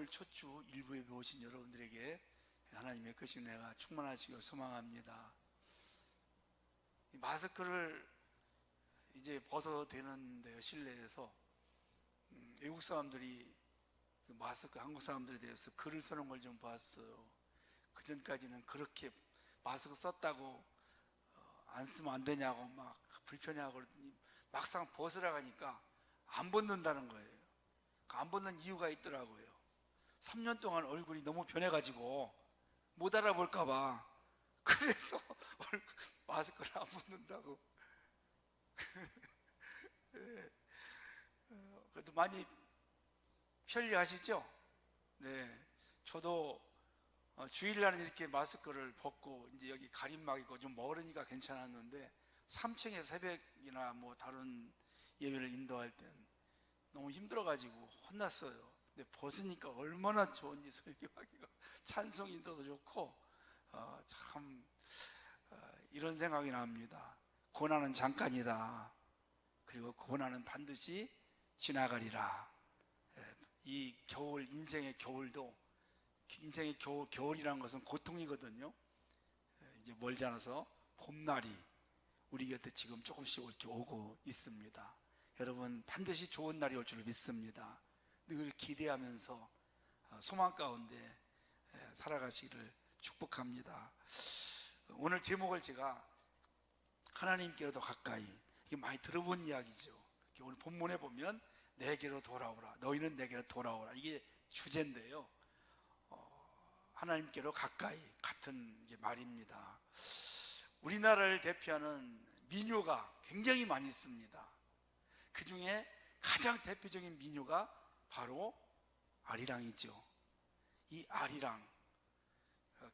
6월 첫 주 일부 예배 오신 여러분들에게 하나님의 크신 은혜가 충만하시길 소망합니다. 이 마스크를 이제 벗어도 되는데요, 실내에서 외국 사람들이 그 마스크 한국 사람들에 대해서 글을 써놓은 걸 좀 봤어요. 그 전까지는 그렇게 마스크 썼다고 안 쓰면 안 되냐고 막 불편해하고 그러더니 막상 벗으라 하니까 안 벗는다는 거예요. 안 벗는 이유가 있더라고요. 3년 동안 얼굴이 너무 변해가지고 못 알아볼까봐 그래서 마스크를 안 벗는다고. 그래도 많이 편리하시죠? 네, 저도 주일날은 이렇게 마스크를 벗고 이제 여기 가림막이고 좀 멀으니까 괜찮았는데 3층에 새벽이나 뭐 다른 예배를 인도할 때는 너무 힘들어가지고 혼났어요. 근데 벗으니까 얼마나 좋은지 설교하기가 찬송 인도도 좋고 참 이런 생각이 납니다. 고난은 잠깐이다. 그리고 고난은 반드시 지나가리라. 이 겨울, 인생의 겨울도, 인생의 겨울이라는 것은 고통이거든요. 이제 멀지 않아서 봄날이 우리 곁에 지금 조금씩 이렇게 오고 있습니다. 여러분 반드시 좋은 날이 올 줄 믿습니다. 늘 기대하면서 소망 가운데 살아가시기를 축복합니다. 오늘 제목을 제가 하나님께로 더 가까이, 이게 많이 들어본 이야기죠. 오늘 본문에 보면 내게로 돌아오라, 너희는 내게로 돌아오라, 이게 주제인데요. 하나님께로 가까이, 같은 말입니다. 우리나라를 대표하는 민요가 굉장히 많이 있습니다. 그 중에 가장 대표적인 민요가 바로 아리랑이죠. 이 아리랑,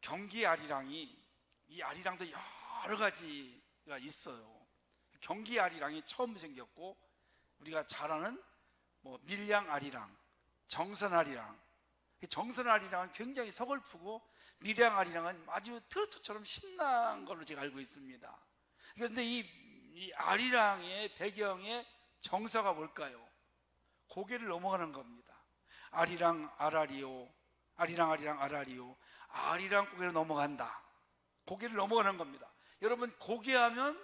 경기 아리랑이, 이 아리랑도 여러 가지가 있어요. 경기 아리랑이 처음 생겼고, 우리가 잘 아는 밀양 아리랑, 정선 아리랑. 정선 아리랑은 굉장히 서글프고, 밀양 아리랑은 아주 트로트처럼 신나는 걸로 제가 알고 있습니다. 그런데 이 아리랑의 배경의 정서가 뭘까요? 고개를 넘어가는 겁니다. 아리랑 아라리오, 아리랑 아리랑 아라리오, 아리랑 고개를 넘어간다. 고개를 넘어가는 겁니다. 여러분, 고개하면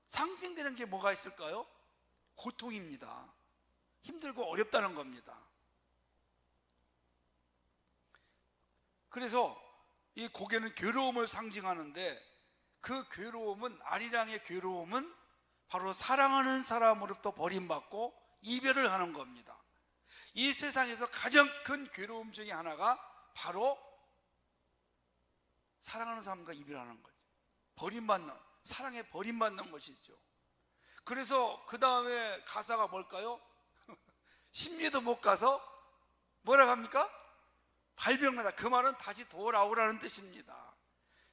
상징되는 게 뭐가 있을까요? 고통입니다. 힘들고 어렵다는 겁니다. 그래서 이 고개는 괴로움을 상징하는데, 그 괴로움은, 아리랑의 괴로움은 바로 사랑하는 사람으로부터 버림받고 이별을 하는 겁니다. 이 세상에서 가장 큰 괴로움 중에 하나가 바로 사랑하는 사람과 이별하는 거죠. 버림받는, 사랑에 버림받는 것이죠. 그래서 그 다음에 가사가 뭘까요? 10리도 못 가서 뭐라고 합니까? 발병나다. 그 말은 다시 돌아오라는 뜻입니다.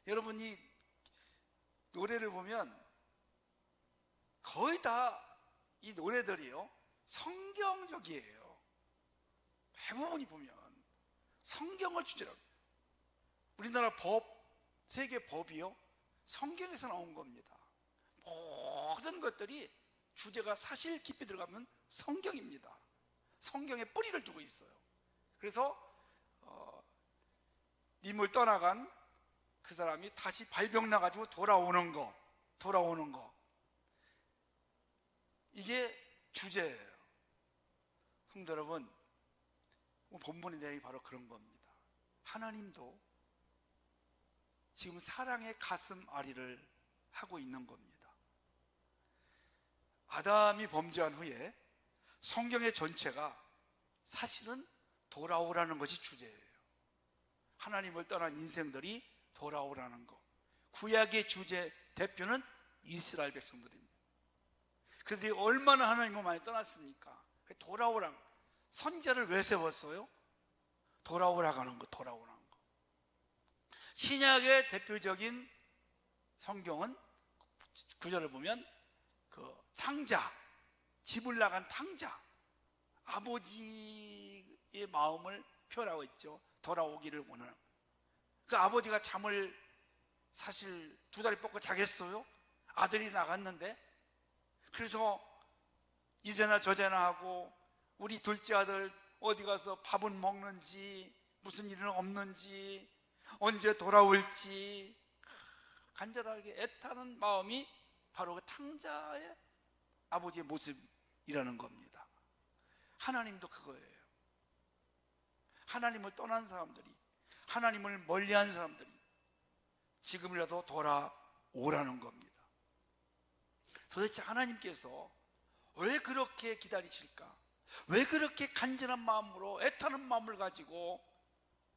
여러분, 이 노래를 보면 거의 다 이 노래들이요, 성경적이에요. 대부분이 보면 성경을 주제로 합니다. 우리나라 법, 세계 법이요, 성경에서 나온 겁니다. 모든 것들이 주제가 사실 깊이 들어가면 성경입니다. 성경에 뿌리를 두고 있어요. 그래서 님을 떠나간 그 사람이 다시 발병 나가지고 돌아오는 거, 이게 주제예요. 성도 여러분, 본문의 내용이 바로 그런 겁니다. 하나님도 지금 사랑의 가슴 아리를 하고 있는 겁니다. 아담이 범죄한 후에 성경의 전체가 사실은 돌아오라는 것이 주제예요. 하나님을 떠난 인생들이 돌아오라는 것. 구약의 주제 대표는 이스라엘 백성들입니다. 그들이 얼마나 하나님을 많이 떠났습니까? 돌아오라. 선지자를 왜 세웠어요? 돌아오라고 하는 것, 돌아오라는 것. 신약의 대표적인 성경은 구절을 보면 그 탕자, 집을 나간 탕자, 아버지의 마음을 표현하고 있죠. 돌아오기를 원하는. 그 아버지가 잠을 사실 두 다리 뻗고 자겠어요? 아들이 나갔는데. 그래서 이제나 저제나 하고 우리 둘째 아들 어디 가서 밥은 먹는지, 무슨 일은 없는지, 언제 돌아올지 간절하게 애타는 마음이 바로 그 탕자의 아버지의 모습이라는 겁니다. 하나님도 그거예요. 하나님을 떠난 사람들이, 하나님을 멀리한 사람들이 지금이라도 돌아오라는 겁니다. 도대체 하나님께서 왜 그렇게 기다리실까? 왜 그렇게 간절한 마음으로 애타는 마음을 가지고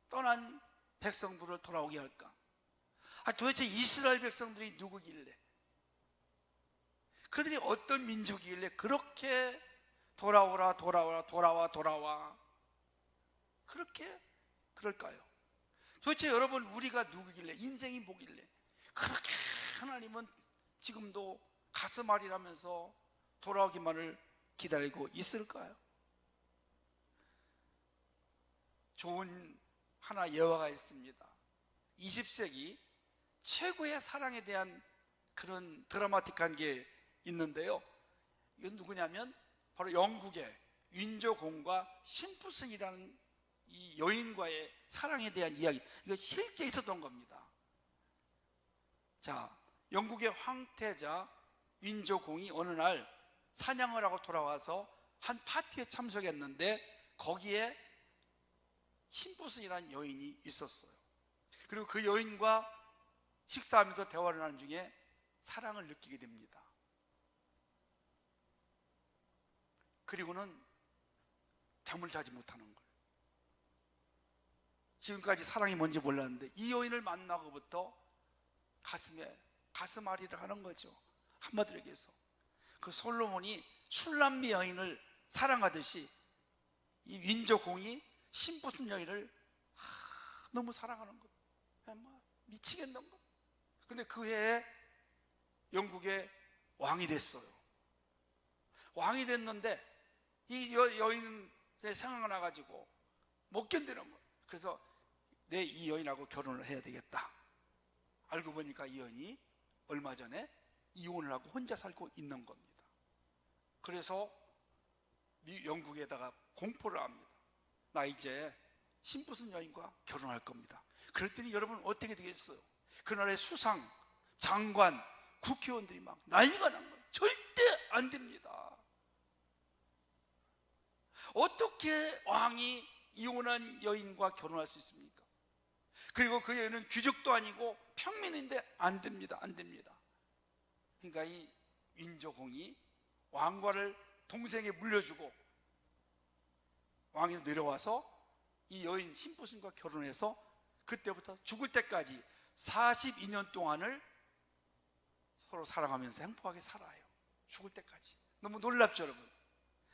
떠난 백성들을 돌아오게 할까? 도대체 이스라엘 백성들이 누구길래, 그들이 어떤 민족이길래 그렇게 돌아오라 돌아오라 돌아와 그렇게 그럴까요? 도대체 여러분, 우리가 누구길래, 인생이 뭐길래 그렇게 하나님은 지금도 가슴 아리라면서 돌아오기만을 기다리고 있을까요? 좋은 하나 예화가 있습니다. 20세기 최고의 사랑에 대한 그런 드라마틱한 게 있는데요, 이건 누구냐면 바로 영국의 윈조공과 심푸슨이라는 이 여인과의 사랑에 대한 이야기. 이거 실제 있었던 겁니다. 자, 영국의 황태자 윈조공이 어느 날 사냥을 하고 돌아와서 한 파티에 참석했는데 거기에 심푸슨이라는 여인이 있었어요. 그리고 그 여인과 식사하면서 대화를 하는 중에 사랑을 느끼게 됩니다. 그리고는 잠을 자지 못하는 거예요. 지금까지 사랑이 뭔지 몰랐는데 이 여인을 만나고부터 가슴 아리를 하는 거죠. 한마디로 얘기해서 그 솔로몬이 술람미 여인을 사랑하듯이 이 윈조공이 심푸슨 여인을 너무 사랑하는 거예요. 미치겠는 거예요. 근데 그 해에 영국의 왕이 됐어요. 왕이 됐는데 이 여인의 생각이 나가지고 못 견디는 거예요. 그래서 내 이 여인하고 결혼을 해야 되겠다. 알고 보니까 이 여인이 얼마 전에 이혼을 하고 혼자 살고 있는 겁니다. 그래서 영국에다가 공포를 합니다. 나 이제 심푸슨 여인과 결혼할 겁니다. 그랬더니 여러분 어떻게 되겠어요? 그날의 수상, 장관, 국회의원들이 막 난리가 난 거예요. 절대 안 됩니다. 어떻게 왕이 이혼한 여인과 결혼할 수 있습니까? 그리고 그 여인은 귀족도 아니고 평민인데 안 됩니다. 안 됩니다. 그러니까 이 윈조공이 왕과를 동생에 물려주고 왕이 내려와서 이 여인 심푸슨과 결혼해서 그때부터 죽을 때까지 42년 동안을 서로 사랑하면서 행복하게 살아요. 죽을 때까지. 너무 놀랍죠, 여러분?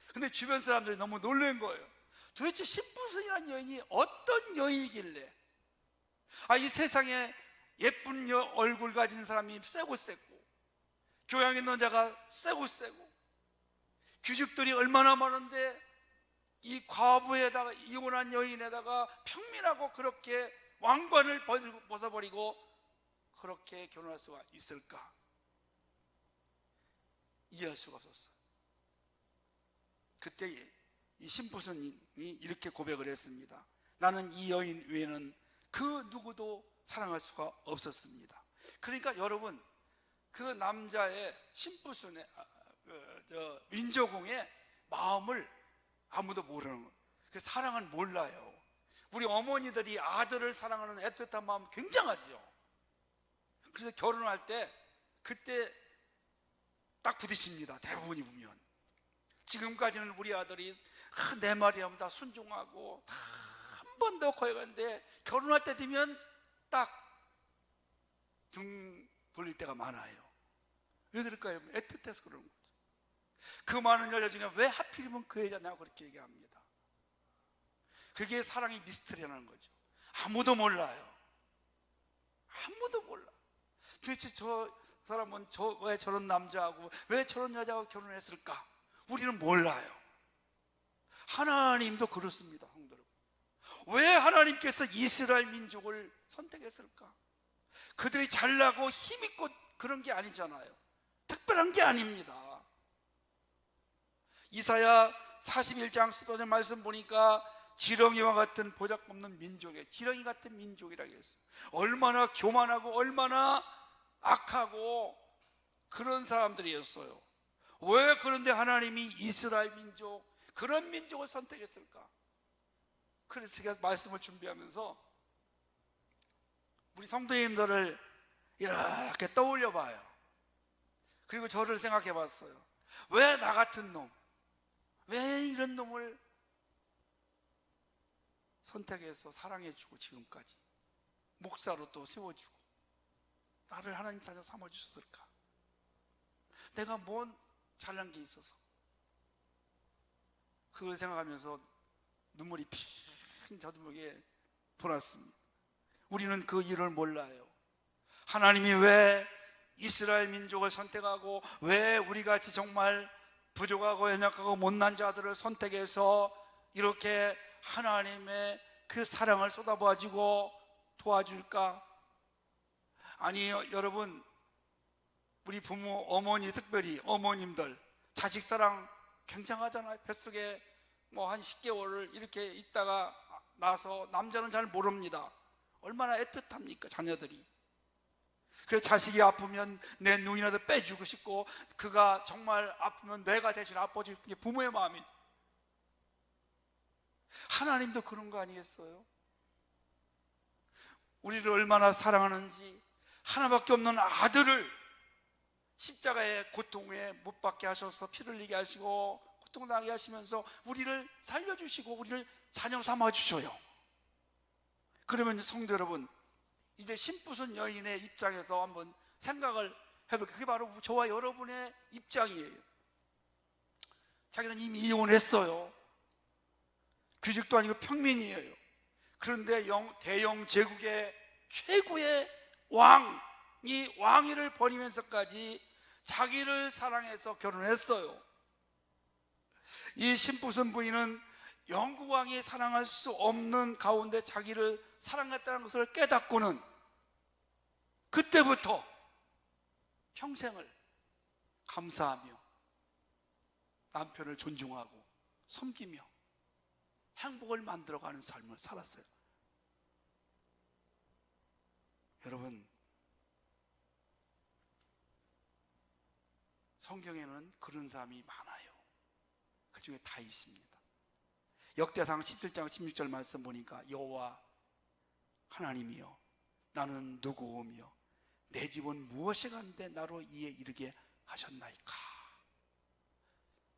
근데 주변 사람들이 너무 놀란 거예요. 도대체 심푸슨이라는 여인이 어떤 여인이길래, 이 세상에 예쁜 얼굴 가진 사람이 세고 교양 있는 자가 세고 귀족들이 얼마나 많은데 이 과부에다가 이혼한 여인에다가 평민하고 그렇게 왕관을 벗어버리고 그렇게 결혼할 수가 있을까? 이해할 수가 없었어요. 그때 이 심푸슨이 이렇게 고백을 했습니다. 나는 이 여인 외에는 그 누구도 사랑할 수가 없었습니다. 그러니까 여러분, 그 남자의 심푸슨의 윈조공의 마음을 아무도 모르는 거예요. 그 사랑을 몰라요. 우리 어머니들이 아들을 사랑하는 애틋한 마음 굉장하죠. 그래서 결혼할 때 그때 딱 부딪힙니다. 대부분이 보면. 지금까지는 우리 아들이 내 말이 하면 다 순종하고 다 한 번 더 거역하는데 결혼할 때 되면 딱 등 돌릴 때가 많아요. 왜 그럴까요? 애틋해서 그러는 거죠. 그 많은 여자 중에 왜 하필이면 그 여자냐고 그렇게 얘기합니다. 그게 사랑의 미스터리라는 거죠. 아무도 몰라요. 아무도 몰라. 도대체 저 사람은 왜 저런 남자하고 왜 저런 여자하고 결혼했을까? 우리는 몰라요. 하나님도 그렇습니다, 성도 여러분. 왜 하나님께서 이스라엘 민족을 선택했을까? 그들이 잘나고 힘있고 그런 게 아니잖아요. 특별한 게 아닙니다. 이사야 41장 15절 말씀 보니까 지렁이와 같은 보잘것없는 민족이에요. 지렁이 같은 민족이라고 했어요. 얼마나 교만하고 얼마나 악하고 그런 사람들이었어요. 왜 그런데 하나님이 이스라엘 민족, 그런 민족을 선택했을까? 그래서 제가 말씀을 준비하면서 우리 성도님들을 이렇게 떠올려 봐요. 그리고 저를 생각해 봤어요. 왜 나 같은 놈, 왜 이런 놈을 선택해서 사랑해주고 지금까지 목사로 또 세워주고 나를 하나님 자녀 삼아주셨을까? 내가 뭔 잘난 게 있어서? 그걸 생각하면서 눈물이 핑 저들에게 돌았습니다. 우리는 그 일을 몰라요. 하나님이 왜 이스라엘 민족을 선택하고 왜 우리같이 정말 부족하고 연약하고 못난 자들을 선택해서 이렇게 하나님의 그 사랑을 쏟아부어주고 도와줄까? 아니요, 여러분, 우리 부모, 어머니, 특별히 어머님들 자식 사랑 굉장하잖아요. 뱃속에 뭐 한 10개월을 이렇게 있다가 나서 남자는 잘 모릅니다. 얼마나 애틋합니까, 자녀들이. 그래서 자식이 아프면 내 눈이라도 빼주고 싶고, 그가 정말 아프면 내가 대신 아파주고 싶은 게 부모의 마음이죠. 하나님도 그런 거 아니겠어요? 우리를 얼마나 사랑하는지, 하나밖에 없는 아들을 십자가의 고통에 못 박게 하셔서 피를 흘리게 하시고 고통당하게 하시면서 우리를 살려주시고 우리를 자녀 삼아주셔요. 그러면 성도 여러분, 이제 신부순 여인의 입장에서 한번 생각을 해볼게요. 그게 바로 저와 여러분의 입장이에요. 자기는 이미 이혼했어요. 귀족도 아니고 평민이에요. 그런데 대영 제국의 최고의 왕이 왕위를 버리면서까지 자기를 사랑해서 결혼했어요. 이 신부순 부인은 영국 왕이 사랑할 수 없는 가운데 자기를 사랑했다는 것을 깨닫고는 그때부터 평생을 감사하며 남편을 존중하고 섬기며 행복을 만들어가는 삶을 살았어요. 여러분, 성경에는 그런 사람이 많아요. 그 중에 다윗입니다. 역대상 17장 16절 말씀 보니까 여호와 하나님이여, 나는 누구오며 내 집은 무엇이 간데 나로 이에 이르게 하셨나이까.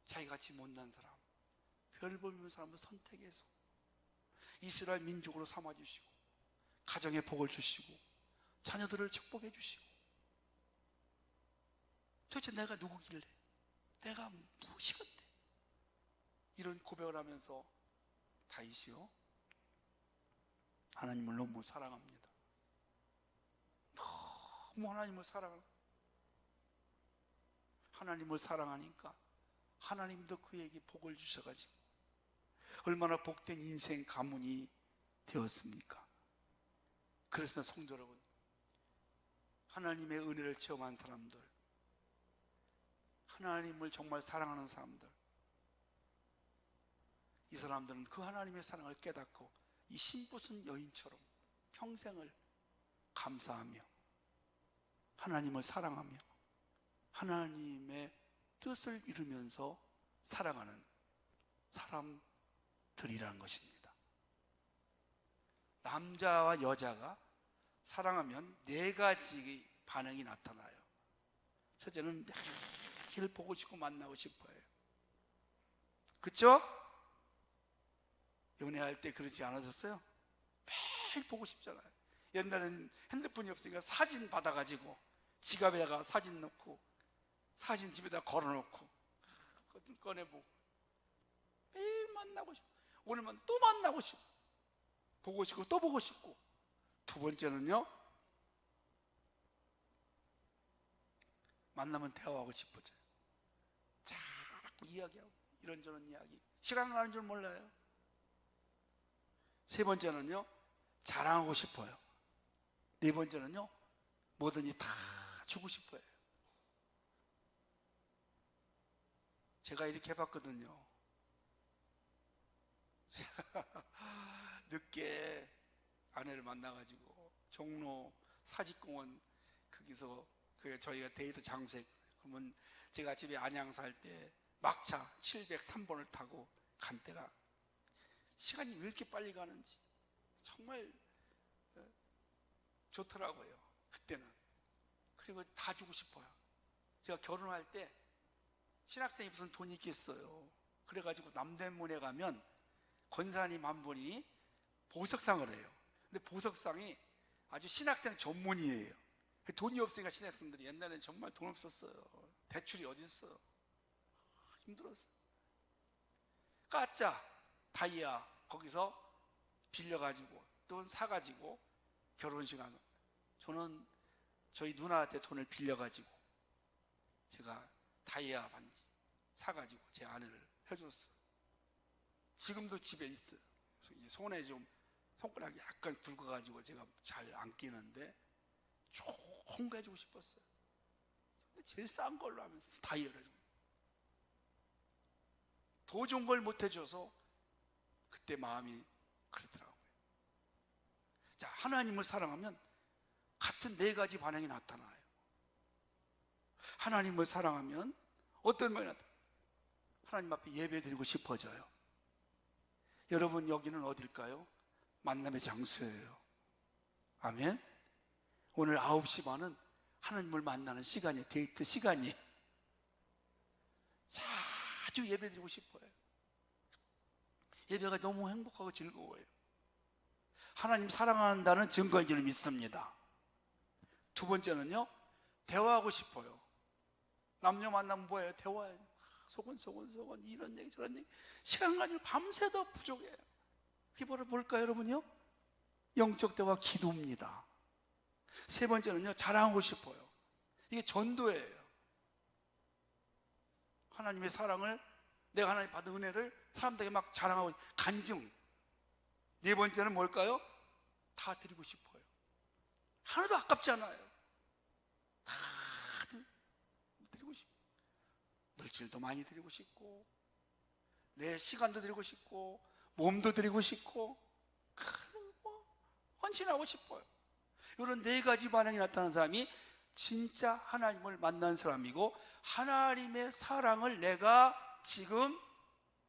자기같이 못난 사람, 별 볼 없는 사람을 선택해서 이스라엘 민족으로 삼아주시고 가정에 복을 주시고 자녀들을 축복해 주시고, 도대체 내가 누구길래, 내가 무엇이건데, 이런 고백을 하면서 다윗이요, 하나님을 너무 사랑합니다. 너무 하나님을 사랑하니까 하나님도 그에게 복을 주셔가지고 얼마나 복된 인생 가문이 되었습니까? 그래서 성도 여러분, 하나님의 은혜를 체험한 사람들, 하나님을 정말 사랑하는 사람들, 이 사람들은 그 하나님의 사랑을 깨닫고 이 신부순 여인처럼 평생을 감사하며 하나님을 사랑하며 하나님의 뜻을 이루면서 살아가는 사람들이라는 것입니다. 남자와 여자가 사랑하면 네 가지 반응이 나타나요. 첫째는 매일 보고 싶고 만나고 싶어요. 그렇죠? 연애할 때 그러지 않으셨어요? 매일 보고 싶잖아요. 옛날엔 핸드폰이 없으니까 사진 받아가지고 지갑에다가 사진 넣고 사진 집에다 걸어놓고 그것도 꺼내보고 매일 만나고 싶고, 오늘만 또 만나고 싶고, 보고 싶고 또 보고 싶고. 두 번째는요, 만나면 대화하고 싶어져요. 자꾸 이야기하고 이런저런 이야기, 시간 가는 줄 몰라요. 세 번째는요, 자랑하고 싶어요. 네 번째는요, 뭐든지 다 주고 싶어요. 제가 이렇게 해봤거든요. 늦게 아내를 만나가지고 종로 사직공원 거기서 저희가 데이트 장소에, 그러면 제가 집에 안양 살 때 막차 703번을 타고 간 때가 시간이 왜 이렇게 빨리 가는지 정말 좋더라고요 그때는. 그리고 다 주고 싶어요. 제가 결혼할 때 신학생이 무슨 돈이 있겠어요. 그래가지고 남대문에 가면 권사님 한 분이 보석상을 해요. 근데 보석상이 아주 신학생 전문이에요. 돈이 없으니까 신학생들이 옛날에는 정말 돈 없었어요. 대출이 어디 있어요. 힘들었어요. 가짜 다이아 거기서 빌려가지고 돈 사가지고 결혼식 하는, 저는 저희 누나한테 돈을 빌려가지고 제가 다이아 반지 사가지고 제 아내를 해줬어요. 지금도 집에 있어요. 손에 좀 손가락이 약간 굵어가지고 제가 잘 안 끼는데 좋은 거 해주고 싶었어요. 근데 제일 싼 걸로 하면서 다이아를 해주고, 더 좋은 걸 못 해줘서 그때 마음이 그렇더라고요. 자, 하나님을 사랑하면 같은 네 가지 반응이 나타나요. 하나님을 사랑하면 어떤 면이 나타나요? 하나님 앞에 예배드리고 싶어져요. 여러분, 여기는 어딜까요? 만남의 장소예요. 아멘. 오늘 9시 반은 하나님을 만나는 시간이에요. 데이트 시간이에요. 자주 예배드리고 싶어요. 예배가 너무 행복하고 즐거워요. 하나님 사랑한다는 증거인 줄 믿습니다. 두 번째는요, 대화하고 싶어요. 남녀 만나면 뭐예요? 대화해요. 소곤소곤 이런 얘기 저런 얘기, 시간 가지고 밤새도 부족해요. 그게 바로 뭘까요, 여러분요? 영적 대화, 기도입니다. 세 번째는요, 자랑하고 싶어요. 이게 전도예요. 하나님의 사랑을, 내가 하나님 받은 은혜를 사람들에게 막 자랑하고 간증. 네 번째는 뭘까요? 다 드리고 싶어요. 하나도 아깝지 않아요. 다 드리고 싶어요. 물질도 많이 드리고 싶고, 내 시간도 드리고 싶고, 몸도 드리고 싶고, 헌신하고 싶어요. 이런 네 가지 반응이 나타나는 사람이 진짜 하나님을 만난 사람이고, 하나님의 사랑을 내가 지금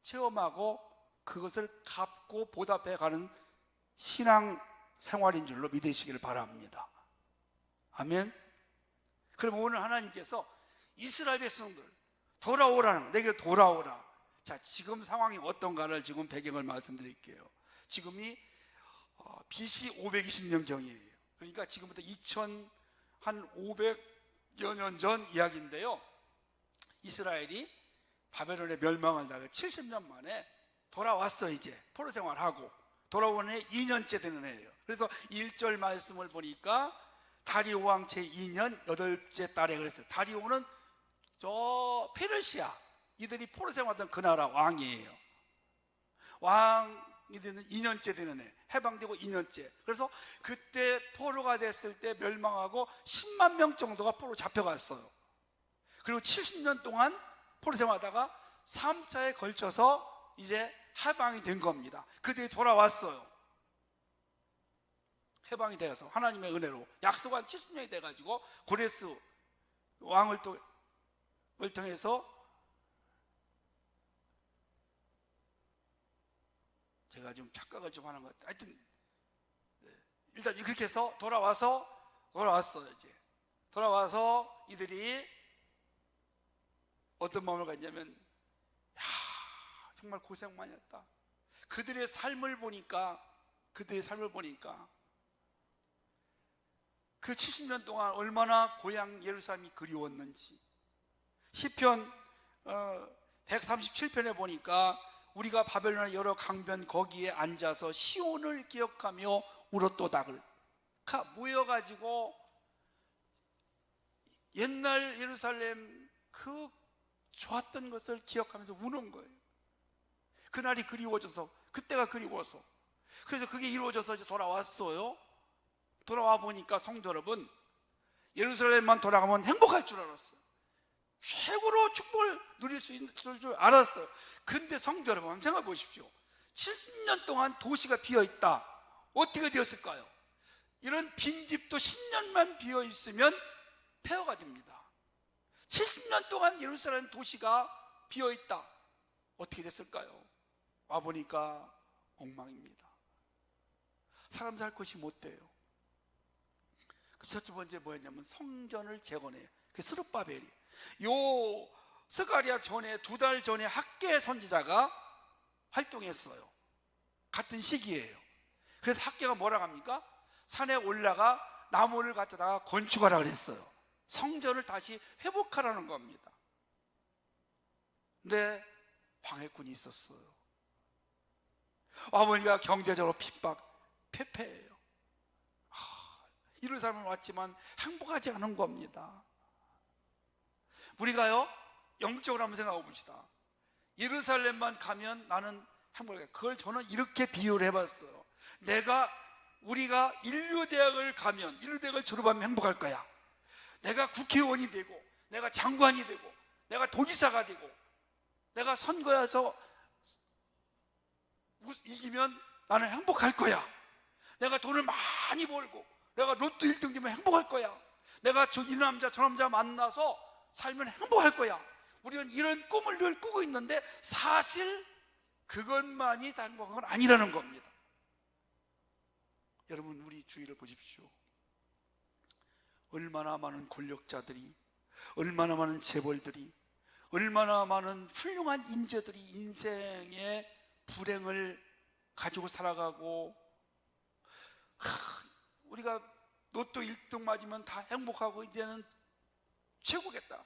체험하고 그것을 갚고 보답해 가는 신앙 생활인 줄로 믿으시기를 바랍니다. 아멘. 그럼 오늘 하나님께서 이스라엘 백성들 돌아오라는, 내게 돌아오라. 자, 지금 상황이 어떤가를 지금 배경을 말씀드릴게요. 지금이 BC 520년경이에요. 그러니까 지금부터 2500여 년 전 이야기인데요. 이스라엘이 바벨론에 멸망을 당해 70년 만에 돌아왔어. 이제 포로 생활하고 돌아오는 해 2년째 되는 해예요. 그래서 1절 말씀을 보니까 다리오 왕 제2년 8째 달에 그랬어요. 다리오는 저 페르시아, 이들이 포로 생활하던 그 나라 왕이에요. 왕이 되는 2년째 되는 해, 해방되고 2년째. 그래서 그때 포로가 됐을 때 멸망하고 10만 명 정도가 포로 잡혀갔어요. 그리고 70년 동안 포로 생활하다가 3차에 걸쳐서 이제 해방이 된 겁니다. 그들이 돌아왔어요. 해방이 되어서 하나님의 은혜로 약속한 70년이 돼가지고 고레스 왕을 통해서 제가 좀 착각을 좀 하는 것 같아요. 하여튼 일단 그렇게 해서 돌아왔어요. 이제 돌아와서 이들이 어떤 마음을 갖냐면, 정말 고생 많이 했다. 그들의 삶을 보니까 그 70년 동안 얼마나 고향 예루살렘이 그리웠는지. 시편 137편에 보니까 우리가 바벨론의 여러 강변 거기에 앉아서 시온을 기억하며 울었도다. 모여가지고 옛날 예루살렘 그 좋았던 것을 기억하면서 우는 거예요. 그날이 그리워져서, 그때가 그리워서. 그래서 그게 이루어져서 이제 돌아왔어요. 돌아와 보니까 성도 여러분, 예루살렘만 돌아가면 행복할 줄 알았어요. 최고로 축복을 누릴 수 있는 줄 알았어요. 근데 성도 여러분, 한번 생각해 보십시오. 70년 동안 도시가 비어있다. 어떻게 되었을까요? 이런 빈집도 10년만 비어있으면 폐허가 됩니다. 70년 동안 예루살렘 도시가 비어있다. 어떻게 됐을까요? 와보니까 엉망입니다. 사람 살 곳이 못 돼요. 그 첫 번째 뭐였냐면 성전을 재건해요. 그 스룹바벨이. 요 스가랴 전에 2달 전에 학계 선지자가 활동했어요. 같은 시기예요. 그래서 학계가 뭐라고 합니까? 산에 올라가 나무를 갖다가 건축하라 그랬어요. 성전을 다시 회복하라는 겁니다. 근데 방해꾼이 있었어요. 아버지가 경제적으로 폐폐해요. 예루살렘 왔지만 행복하지 않은 겁니다. 우리가요, 영적으로 한번 생각해 봅시다. 예루살렘만 가면 나는 행복해. 그걸 저는 이렇게 비유를 해봤어요. 우리가 인류대학을 가면, 인류대학을 졸업하면 행복할 거야. 내가 국회의원이 되고, 내가 장관이 되고, 내가 도지사가 되고, 내가 선거에서 이기면 나는 행복할 거야. 내가 돈을 많이 벌고, 내가 로또 1등 되면 행복할 거야. 내가 이 남자 저 남자 만나서 살면 행복할 거야. 우리는 이런 꿈을 늘 꾸고 있는데 사실 그것만이 다 행복한 건 아니라는 겁니다. 여러분, 우리 주위를 보십시오. 얼마나 많은 권력자들이, 얼마나 많은 재벌들이, 얼마나 많은 훌륭한 인재들이 인생의 불행을 가지고 살아가고, 우리가 로또 1등 맞으면 다 행복하고 이제는 최고겠다.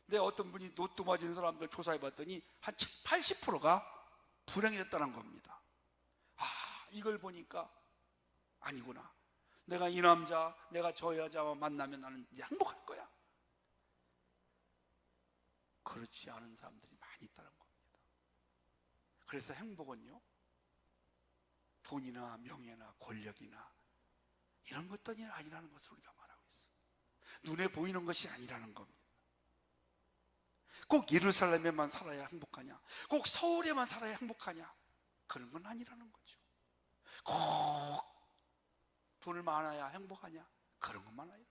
근데 어떤 분이 로또 맞은 사람들 조사해 봤더니 한 80%가 불행해졌다는 겁니다. 이걸 보니까 아니구나. 내가 이 남자, 내가 저 여자와 만나면 나는 이제 행복할 거야. 그렇지 않은 사람들이 많이 있다는 겁니다. 그래서 행복은요, 돈이나 명예나 권력이나 이런 것들이 아니라는 것을 우리가 말하고 있어요. 눈에 보이는 것이 아니라는 겁니다. 꼭 예루살렘에만 살아야 행복하냐, 꼭 서울에만 살아야 행복하냐, 그런 건 아니라는 거죠. 꼭 돈을 많아야 행복하냐, 그런 것만 아니라.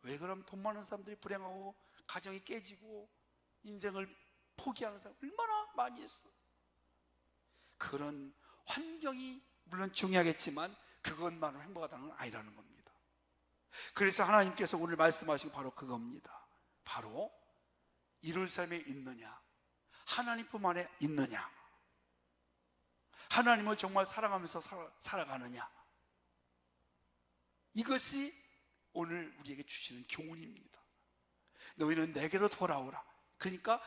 왜 그럼 돈 많은 사람들이 불행하고 가정이 깨지고 인생을 포기하는 사람 얼마나 많이 있어. 그런 환경이 물론 중요하겠지만 그것만으로 행복하다는 건 아니라는 겁니다. 그래서 하나님께서 오늘 말씀하신 바로 그겁니다. 바로 예루살렘에 있느냐, 하나님 품 안에 있느냐, 하나님을 정말 사랑하면서 살아가느냐, 이것이 오늘 우리에게 주시는 교훈입니다. 너희는 내게로 돌아오라. 그러니까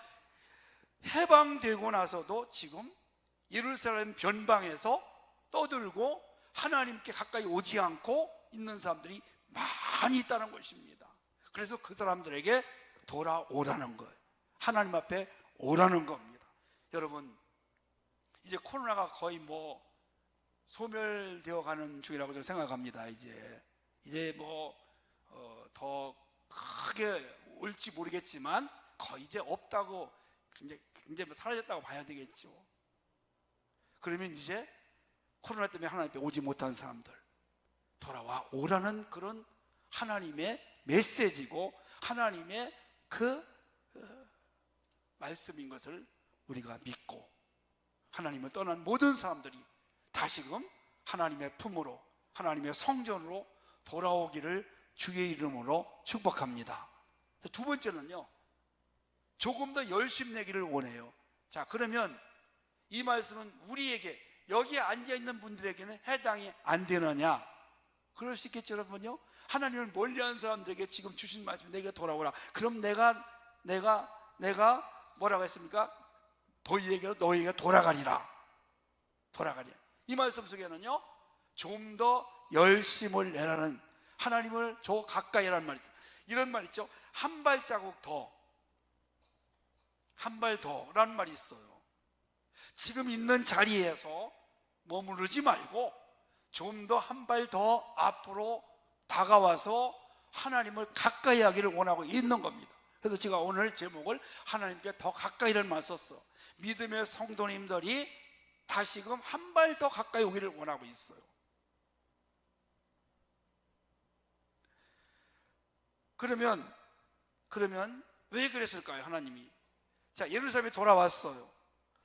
해방되고 나서도 지금 예루살렘 변방에서 떠들고 하나님께 가까이 오지 않고 있는 사람들이 많이 있다는 것입니다. 그래서 그 사람들에게 돌아오라는 거예요. 하나님 앞에 오라는 겁니다. 여러분, 이제 코로나가 거의 소멸되어 가는 중이라고 저는 생각합니다. 이제 더 크게 올지 모르겠지만 거의 이제 없다고, 이제 사라졌다고 봐야 되겠죠. 그러면 이제 코로나 때문에 하나님 앞에 오지 못한 사람들 돌아와 오라는 그런 하나님의 메시지고 하나님의 그 말씀인 것을 우리가 믿고, 하나님을 떠난 모든 사람들이 다시금 하나님의 품으로, 하나님의 성전으로 돌아오기를 주의 이름으로 축복합니다. 두 번째는요, 조금 더 열심 내기를 원해요. 자, 그러면 이 말씀은 우리에게, 여기에 앉아있는 분들에게는 해당이 안 되느냐? 그럴 수 있겠죠, 여러분요. 하나님을 멀리하는 사람들에게 지금 주신 말씀, 내게 돌아오라. 그럼 내가 뭐라고 했습니까? 너희에게 돌아가리라. 이 말씀 속에는요, 좀 더 열심을 내라는, 하나님을 저 가까이 하라는 말이 있어요. 이런 말 있죠. 한 발자국 더, 한 발 더라는 말이 있어요. 지금 있는 자리에서 머무르지 말고 좀 더 한 발 더 앞으로 다가와서 하나님을 가까이 하기를 원하고 있는 겁니다. 그래서 제가 오늘 제목을 하나님께 더 가까이라는 말 썼어. 믿음의 성도님들이 다시금 한 발 더 가까이 오기를 원하고 있어요. 그러면 왜 그랬을까요? 하나님이. 자, 예루살렘에 돌아왔어요.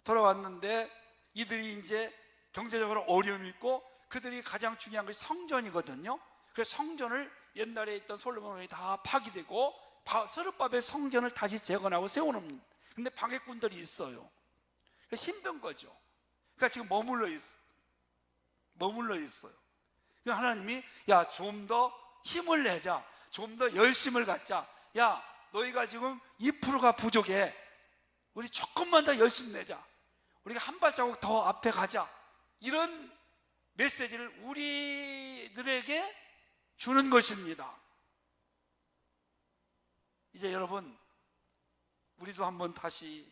돌아왔는데 이들이 이제 경제적으로 어려움이 있고 그들이 가장 중요한 것이 성전이거든요. 그래서 성전을 옛날에 있던 솔로몬 왕이 다 파기되고 스룹바벨 성전을 다시 재건하고 세워놓습니다. 근데 방해꾼들이 있어요. 힘든 거죠. 그러니까 지금 머물러 있어요. 그러니까 하나님이 야, 좀 더 힘을 내자, 좀 더 열심을 갖자. 야, 너희가 지금 2%가 부족해. 우리 조금만 더 열심 내자. 우리가 한 발자국 더 앞에 가자. 이런 메시지를 우리들에게 주는 것입니다. 이제 여러분, 우리도 한번 다시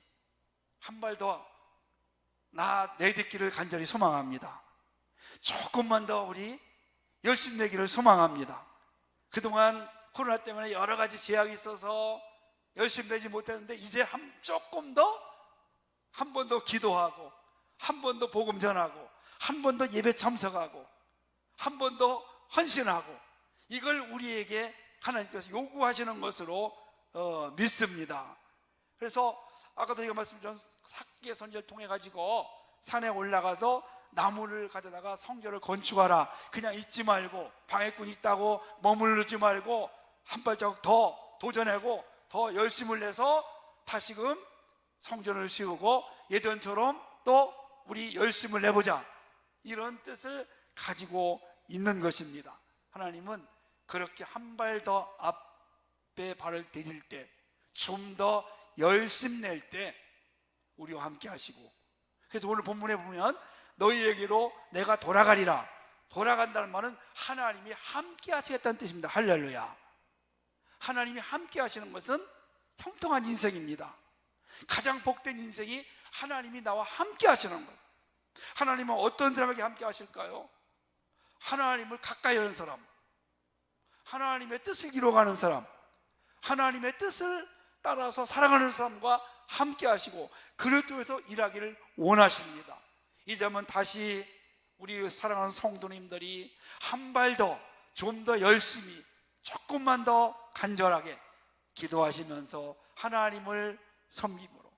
한 발 더 내딛기를 간절히 소망합니다. 조금만 더 우리 열심 내기를 소망합니다. 그동안 코로나 때문에 여러 가지 제약이 있어서 열심 내지 못했는데 이제 조금 더 한 번 더 기도하고 한 번 더 복음 전하고 한 번 더 예배 참석하고 한 번 더 헌신하고 이걸 우리에게 하나님께서 요구하시는 것으로 믿습니다. 그래서 아까도 제가 말씀드린 삭개 선지를 통해 가지고 산에 올라가서 나무를 가져다가 성전을 건축하라. 그냥 있지 말고 방해꾼 있다고 머무르지 말고 한 발자국 더 도전하고 더 열심을 내서 다시금 성전을 세우고 예전처럼 또 우리 열심을 내보자. 이런 뜻을 가지고 있는 것입니다. 하나님은 그렇게 한 발 더 앞에 발을 디딜 때, 좀 더 열심 낼 때 우리와 함께 하시고, 그래서 오늘 본문에 보면 너희에게로 내가 돌아가리라. 돌아간다는 말은 하나님이 함께 하시겠다는 뜻입니다. 할렐루야. 하나님이 함께 하시는 것은 형통한 인생입니다. 가장 복된 인생이 하나님이 나와 함께 하시는 것. 하나님은 어떤 사람에게 함께 하실까요? 하나님을 가까이 하는 사람, 하나님의 뜻을 이루어가는 사람, 하나님의 뜻을 따라서 사랑하는 사람과 함께 하시고 그를 통해서 일하기를 원하십니다. 이제 한번 다시 우리 사랑하는 성도님들이 한 발 더, 좀 더 열심히, 조금만 더 간절하게 기도하시면서 하나님을 섬김으로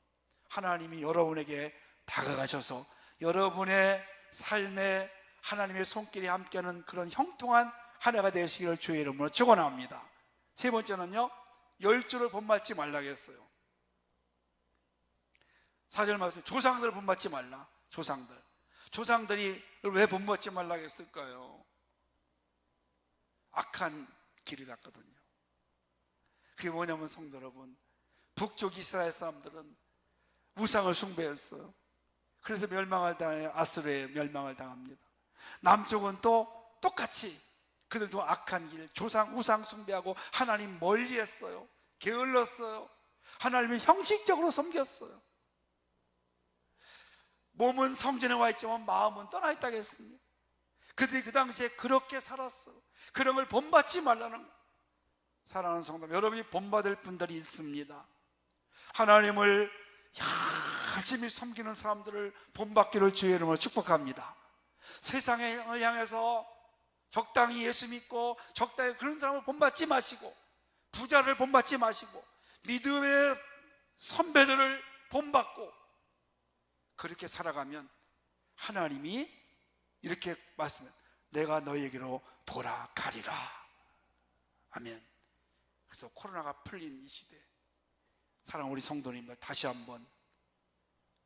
하나님이 여러분에게 다가가셔서 여러분의 삶에 하나님의 손길이 함께하는 그런 형통한 한 해가 되시기를 주의 이름으로 축원합니다. 세 번째는요, 열조를 본받지 말라겠어요. 4절 말씀, 조상들을 본받지 말라. 조상들이 왜 본받지 말라겠을까요? 악한 길을 갔거든요. 그게 뭐냐면 성도 여러분, 북쪽 이스라엘 사람들은 우상을 숭배했어요. 그래서 멸망을 당해 아수르에 멸망을 당합니다. 남쪽은 또 똑같이 그들도 악한 길, 우상 숭배하고 하나님 멀리했어요. 게을렀어요. 하나님을 형식적으로 섬겼어요. 몸은 성전에 와 있지만 마음은 떠나 있다고 했습니다. 그들이 그 당시에 그렇게 살았어요. 그런 걸 본받지 말라는 거예요. 사랑하는 성도, 여러분이 본받을 분들이 있습니다. 하나님을 열심히 섬기는 사람들을 본받기를 주의 이름으로 축복합니다. 세상을 향해서 적당히 예수 믿고 적당히 그런 사람을 본받지 마시고, 부자를 본받지 마시고, 믿음의 선배들을 본받고 그렇게 살아가면 하나님이 이렇게 말씀해요. 내가 너희에게로 돌아가리라. 아멘. 그래서 코로나가 풀린 이 시대, 사랑하는 우리 성도님들, 다시 한번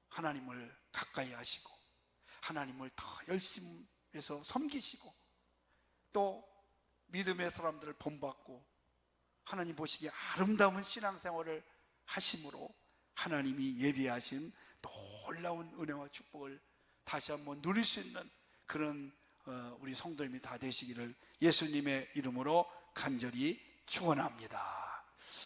하나님을 가까이 하시고 하나님을 더 열심히 해서 섬기시고 또 믿음의 사람들을 본받고 하나님 보시기에 아름다운 신앙생활을 하심으로 하나님이 예비하신 놀라운 은혜와 축복을 다시 한번 누릴 수 있는 그런 우리 성도님이 다 되시기를 예수님의 이름으로 간절히 축원합니다.